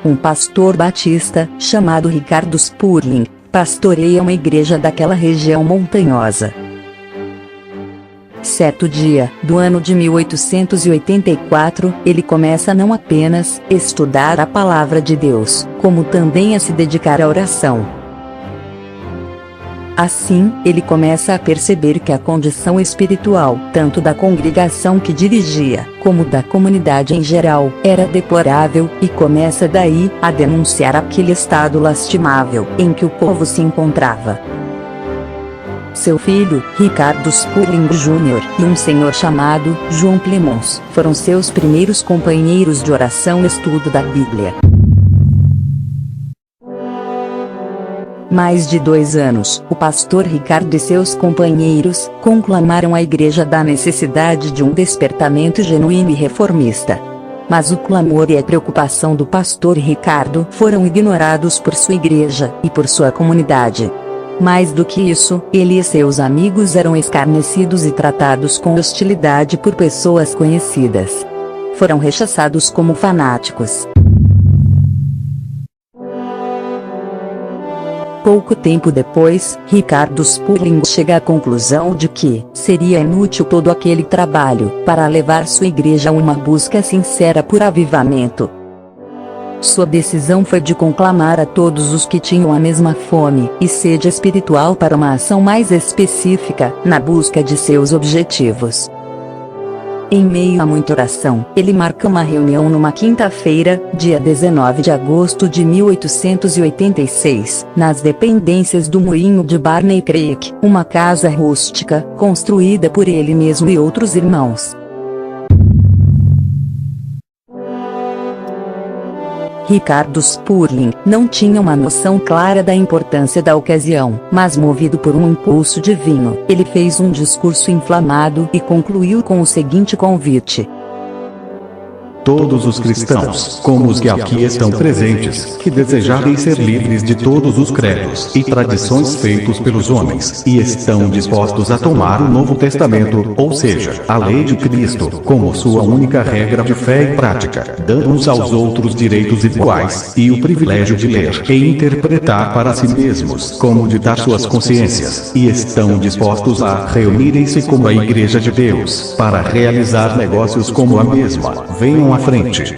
Um pastor batista, chamado Ricardo Spurling, pastoreia uma igreja daquela região montanhosa. Certo dia, do ano de 1884, ele começa a não apenas estudar a palavra de Deus, como também a se dedicar à oração. Assim, ele começa a perceber que a condição espiritual, tanto da congregação que dirigia, como da comunidade em geral, era deplorável, e começa daí a denunciar aquele estado lastimável em que o povo se encontrava. Seu filho, Ricardo Spurling Jr., e um senhor chamado João Clemons, foram seus primeiros companheiros de oração e estudo da Bíblia. Mais de 2 anos, o pastor Ricardo e seus companheiros conclamaram a igreja da necessidade de um despertamento genuíno e reformista. Mas o clamor e a preocupação do pastor Ricardo foram ignorados por sua igreja e por sua comunidade. Mais do que isso, ele e seus amigos eram escarnecidos e tratados com hostilidade por pessoas conhecidas. Foram rechaçados como fanáticos. Pouco tempo depois, Ricardo Spurling chega à conclusão de que seria inútil todo aquele trabalho para levar sua igreja a uma busca sincera por avivamento. Sua decisão foi de conclamar a todos os que tinham a mesma fome e sede espiritual para uma ação mais específica, na busca de seus objetivos. Em meio a muita oração, ele marca uma reunião numa quinta-feira, dia 19 de agosto de 1886, nas dependências do moinho de Barney Creek, uma casa rústica, construída por ele mesmo e outros irmãos. Ricardo Spurling não tinha uma noção clara da importância da ocasião, mas movido por um impulso divino, ele fez um discurso inflamado e concluiu com o seguinte convite: todos os cristãos, como os que aqui estão presentes, que desejarem ser livres de todos os credos e tradições feitos pelos homens, e estão dispostos a tomar o Novo Testamento, ou seja, a lei de Cristo, como sua única regra de fé e prática, dando uns aos outros direitos iguais, e o privilégio de ler e interpretar para si mesmos, como ditar suas consciências, e estão dispostos a reunirem-se como a Igreja de Deus, para realizar negócios como a mesma, venham à frente.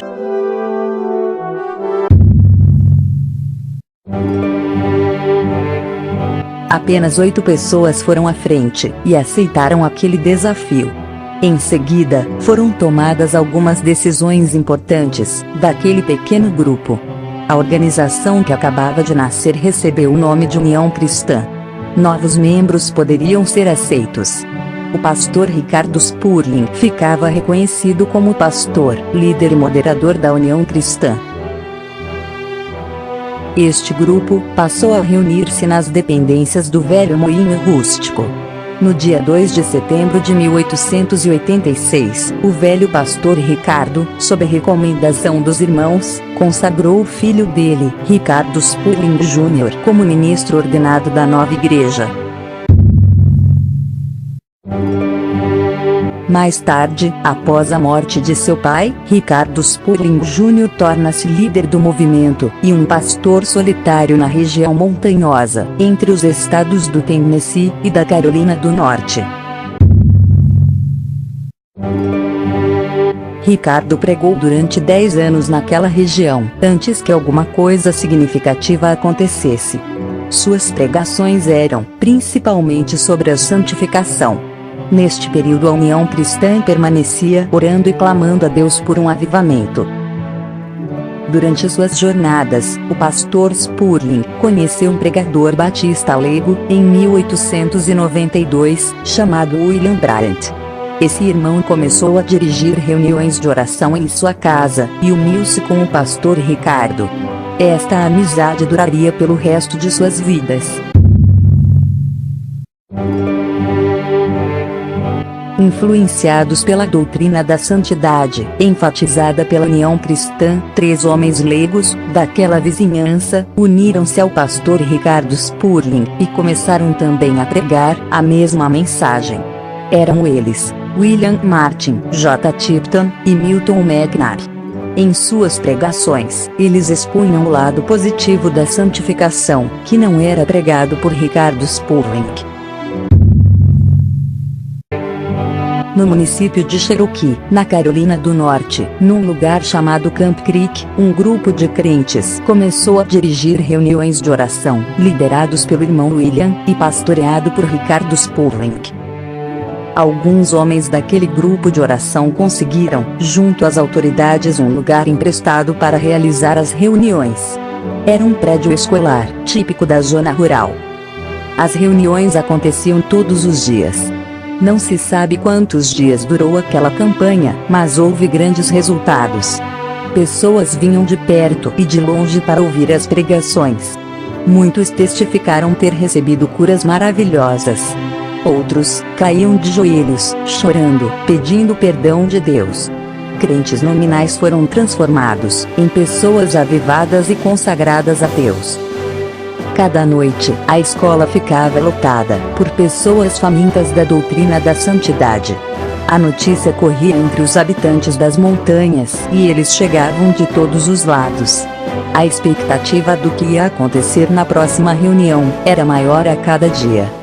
Apenas 8 pessoas foram à frente e aceitaram aquele desafio. Em seguida, foram tomadas algumas decisões importantes daquele pequeno grupo. A organização que acabava de nascer recebeu o nome de União Cristã. Novos membros poderiam ser aceitos. O pastor Ricardo Spurling ficava reconhecido como pastor, líder e moderador da União Cristã. Este grupo passou a reunir-se nas dependências do velho moinho rústico. No dia 2 de setembro de 1886, o velho pastor Ricardo, sob a recomendação dos irmãos, consagrou o filho dele, Ricardo Spurling Jr., como ministro ordenado da nova igreja. Mais tarde, após a morte de seu pai, Ricardo Spurling Jr. torna-se líder do movimento e um pastor solitário na região montanhosa, entre os estados do Tennessee e da Carolina do Norte. Ricardo pregou durante 10 anos naquela região, antes que alguma coisa significativa acontecesse. Suas pregações eram, principalmente, sobre a santificação. Neste período a União Cristã permanecia orando e clamando a Deus por um avivamento. Durante suas jornadas, o pastor Spurling conheceu um pregador batista leigo, em 1892, chamado William Bryant. Esse irmão começou a dirigir reuniões de oração em sua casa, e uniu-se com o pastor Ricardo. Esta amizade duraria pelo resto de suas vidas. Influenciados pela doutrina da santidade, enfatizada pela União Cristã, 3 homens leigos, daquela vizinhança, uniram-se ao pastor Ricardo Spurling, e começaram também a pregar a mesma mensagem. Eram eles, William Martin, J. Tipton, e Milton McNair. Em suas pregações, eles expunham o lado positivo da santificação, que não era pregado por Ricardo Spurling. No município de Cherokee, na Carolina do Norte, num lugar chamado Camp Creek, um grupo de crentes começou a dirigir reuniões de oração, liderados pelo irmão William, e pastoreado por Ricardo Spurling. Alguns homens daquele grupo de oração conseguiram, junto às autoridades, um lugar emprestado para realizar as reuniões. Era um prédio escolar, típico da zona rural. As reuniões aconteciam todos os dias. Não se sabe quantos dias durou aquela campanha, mas houve grandes resultados. Pessoas vinham de perto e de longe para ouvir as pregações. Muitos testificaram ter recebido curas maravilhosas. Outros caíam de joelhos, chorando, pedindo perdão de Deus. Crentes nominais foram transformados em pessoas avivadas e consagradas a Deus. Cada noite, a escola ficava lotada por pessoas famintas da doutrina da santidade. A notícia corria entre os habitantes das montanhas e eles chegavam de todos os lados. A expectativa do que ia acontecer na próxima reunião era maior a cada dia.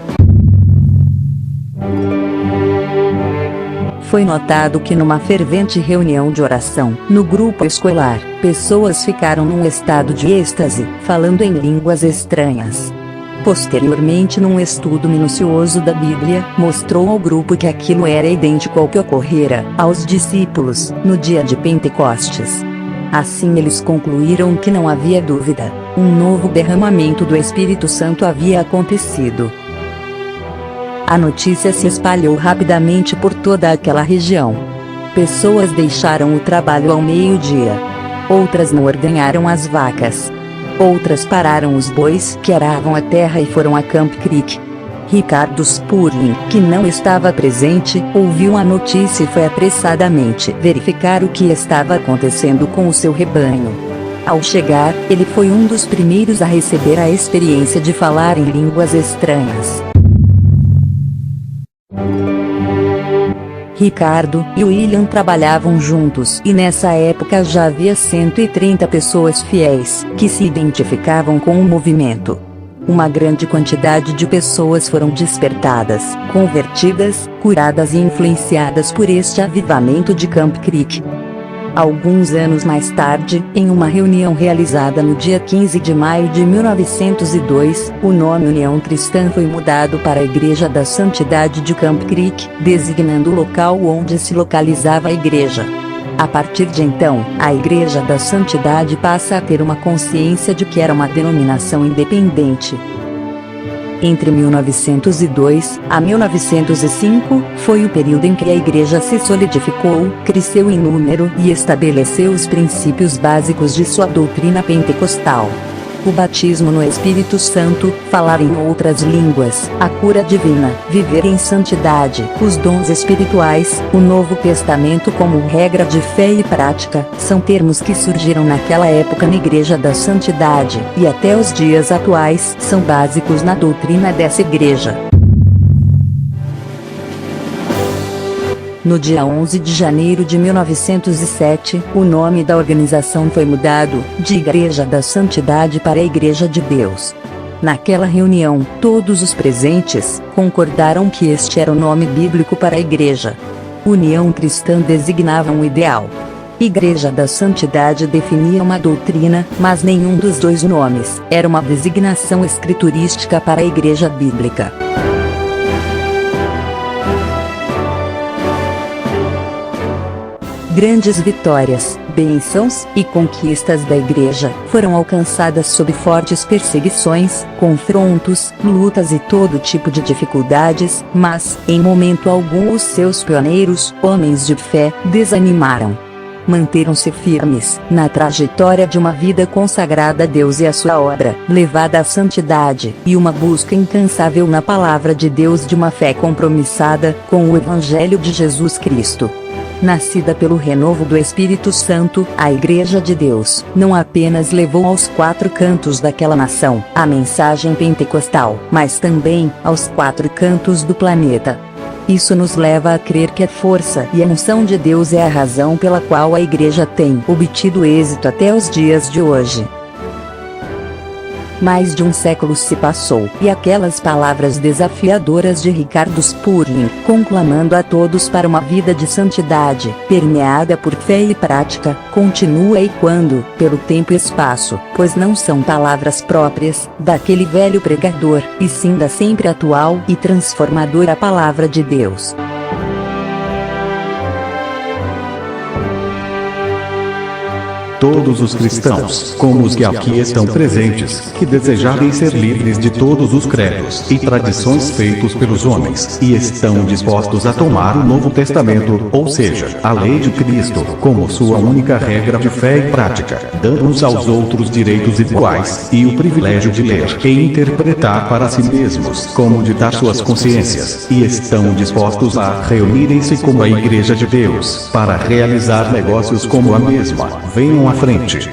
Foi notado que numa fervente reunião de oração, no grupo escolar, pessoas ficaram num estado de êxtase, falando em línguas estranhas. Posteriormente, num estudo minucioso da Bíblia, mostrou ao grupo que aquilo era idêntico ao que ocorrera aos discípulos no dia de Pentecostes. Assim eles concluíram que não havia dúvida, um novo derramamento do Espírito Santo havia acontecido. A notícia se espalhou rapidamente por toda aquela região. Pessoas deixaram o trabalho ao meio-dia. Outras não ordenharam as vacas. Outras pararam os bois que aravam a terra e foram a Camp Creek. Ricardo Spurling, que não estava presente, ouviu a notícia e foi apressadamente verificar o que estava acontecendo com o seu rebanho. Ao chegar, ele foi um dos primeiros a receber a experiência de falar em línguas estranhas. Ricardo e William trabalhavam juntos e nessa época já havia 130 pessoas fiéis que se identificavam com o movimento. Uma grande quantidade de pessoas foram despertadas, convertidas, curadas e influenciadas por este avivamento de Camp Creek. Alguns anos mais tarde, em uma reunião realizada no dia 15 de maio de 1902, o nome União Cristã foi mudado para a Igreja da Santidade de Camp Creek, designando o local onde se localizava a igreja. A partir de então, a Igreja da Santidade passa a ter uma consciência de que era uma denominação independente. Entre 1902 a 1905, foi o período em que a igreja se solidificou, cresceu em número e estabeleceu os princípios básicos de sua doutrina pentecostal. O batismo no Espírito Santo, falar em outras línguas, a cura divina, viver em santidade, os dons espirituais, o Novo Testamento como regra de fé e prática, são termos que surgiram naquela época na Igreja da Santidade, e até os dias atuais são básicos na doutrina dessa igreja. No dia 11 de janeiro de 1907, o nome da organização foi mudado, de Igreja da Santidade para Igreja de Deus. Naquela reunião, todos os presentes concordaram que este era o nome bíblico para a igreja. União Cristã designava um ideal. Igreja da Santidade definia uma doutrina, mas nenhum dos dois nomes era uma designação escriturística para a igreja bíblica. Grandes vitórias, bênçãos e conquistas da igreja foram alcançadas sob fortes perseguições, confrontos, lutas e todo tipo de dificuldades, mas, em momento algum, os seus pioneiros, homens de fé, desanimaram. Manteram-se firmes na trajetória de uma vida consagrada a Deus e à sua obra, levada à santidade, e uma busca incansável na palavra de Deus, de uma fé compromissada com o Evangelho de Jesus Cristo. Nascida pelo renovo do Espírito Santo, a Igreja de Deus não apenas levou aos quatro cantos daquela nação a mensagem pentecostal, mas também aos quatro cantos do planeta. Isso nos leva a crer que a força e a unção de Deus é a razão pela qual a Igreja tem obtido êxito até os dias de hoje. Mais de um século se passou, e aquelas palavras desafiadoras de Ricardo Spurling, conclamando a todos para uma vida de santidade, permeada por fé e prática, continua ecoando, pelo tempo e espaço, pois não são palavras próprias daquele velho pregador, e sim da sempre atual e transformadora Palavra de Deus. Todos os cristãos, como os que aqui estão presentes, que desejarem ser livres de todos os credos e tradições feitos pelos homens, e estão dispostos a tomar o Novo Testamento, ou seja, a lei de Cristo, como sua única regra de fé e prática, dando uns aos outros direitos iguais, e o privilégio de ler e interpretar para si mesmos, como ditar suas consciências, e estão dispostos a reunirem-se como a Igreja de Deus, para realizar negócios como a mesma, venham à frente.